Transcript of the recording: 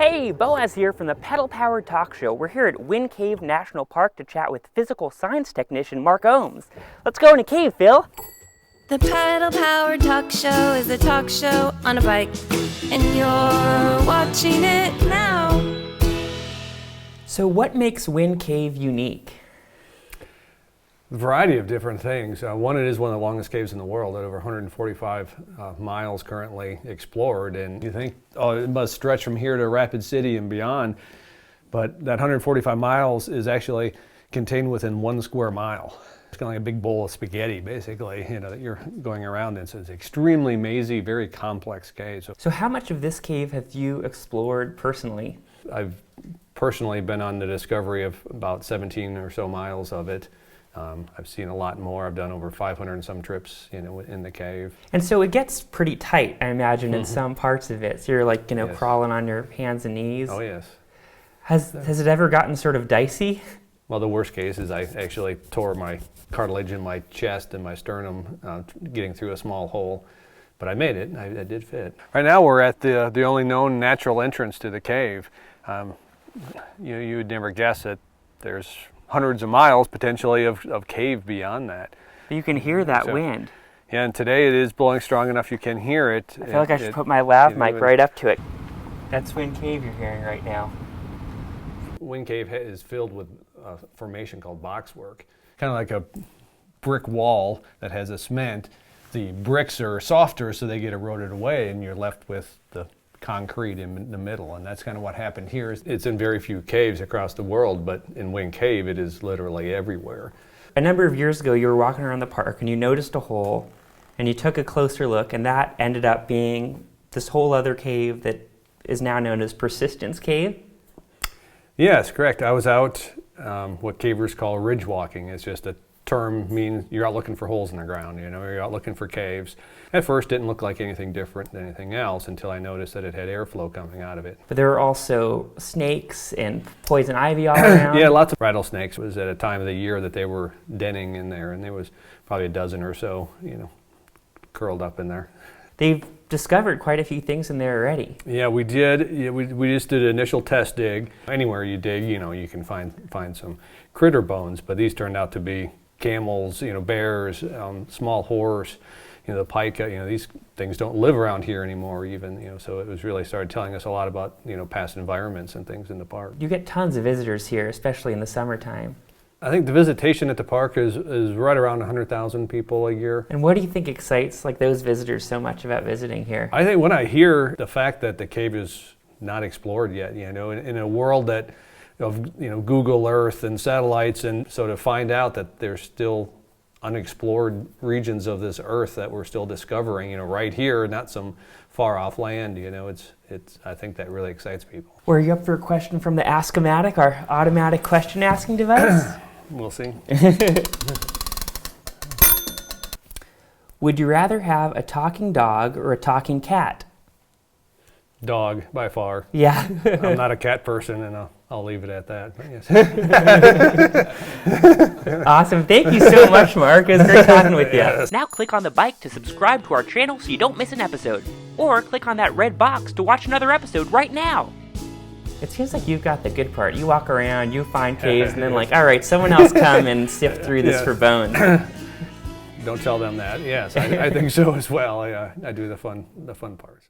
Hey, Boaz here from the Pedal Powered Talk Show. We're here at Wind Cave National Park to chat with physical science technician Marc Ohms. Let's go in a cave, Phil. The Pedal Powered Talk Show is a talk show on a bike, and you're watching it now. So what makes Wind Cave unique? A variety of different things. One, it is one of the longest caves in the world, at over 145 miles currently explored. And you think, oh, it must stretch from here to Rapid City and beyond. But that 145 miles is actually contained within 1 square mile. It's kind of like a big bowl of spaghetti, basically, that you're going around in. So it's extremely mazy, very complex cave. So how much of this cave have you explored personally? I've personally been on the discovery of about 17 or so miles of it. I've seen a lot more. I've done over 500 and some trips, in the cave. And so it gets pretty tight, I imagine, in some parts of it. So you're like, Yes. crawling on your hands and knees. Oh, yes. Has it ever gotten sort of dicey? Well, the worst case is I actually tore my cartilage in my chest and my sternum getting through a small hole. But I made it. I did fit. Right now we're at the only known natural entrance to the cave. You would never guess that there's hundreds of miles potentially of cave beyond that. You can hear that wind. Yeah, and today it is blowing strong enough you can hear it. I feel like I should put my lav mic right up to it. That's Wind Cave you're hearing right now. Wind Cave is filled with a formation called boxwork, kind of like a brick wall that has a cement. The bricks are softer, so they get eroded away, and you're left with the concrete in the middle, and that's kind of what happened here. It's in very few caves across the world, but in Wind Cave it is literally everywhere. A number of years ago you were walking around the park and you noticed a hole and you took a closer look, and that ended up being this whole other cave that is now known as Persistence Cave. Yes, correct. I was out what cavers call ridge walking. It's just a term means you're out looking for holes in the ground, you're out looking for caves. At first it didn't look like anything different than anything else until I noticed that it had airflow coming out of it. But there were also snakes and poison ivy all around. Yeah, lots of rattlesnakes. It was at a time of the year that they were denning in there, and there was probably a dozen or so, curled up in there. They've discovered quite a few things in there already. Yeah, we did. Yeah, we just did an initial test dig. Anywhere you dig, you can find some critter bones, but these turned out to be camels, bears, small horse, the pika. These things don't live around here anymore even, so it was really started telling us a lot about, past environments and things in the park. You get tons of visitors here, especially in the summertime. I think the visitation at the park is right around 100,000 people a year. And what do you think excites those visitors so much about visiting here? I think when I hear the fact that the cave is not explored yet, in a world that of Google Earth and satellites, and so to find out that there's still unexplored regions of this Earth that we're still discovering, right here, not some far off land, it's I think that really excites people. Were you up for a question from the Ask-O-Matic, our automatic question asking device? We'll see. Would you rather have a talking dog or a talking cat? Dog, by far. Yeah. I'm not a cat person, and I'll leave it at that. Yes. Awesome. Thank you so much, Marc. It was great talking with you. Yes. Now click on the bike to subscribe to our channel so you don't miss an episode. Or click on that red box to watch another episode right now. It seems like you've got the good part. You walk around, you find caves, and then all right, someone else come and sift through this for bones. Don't tell them that. Yes, I think so as well. I do the fun parts.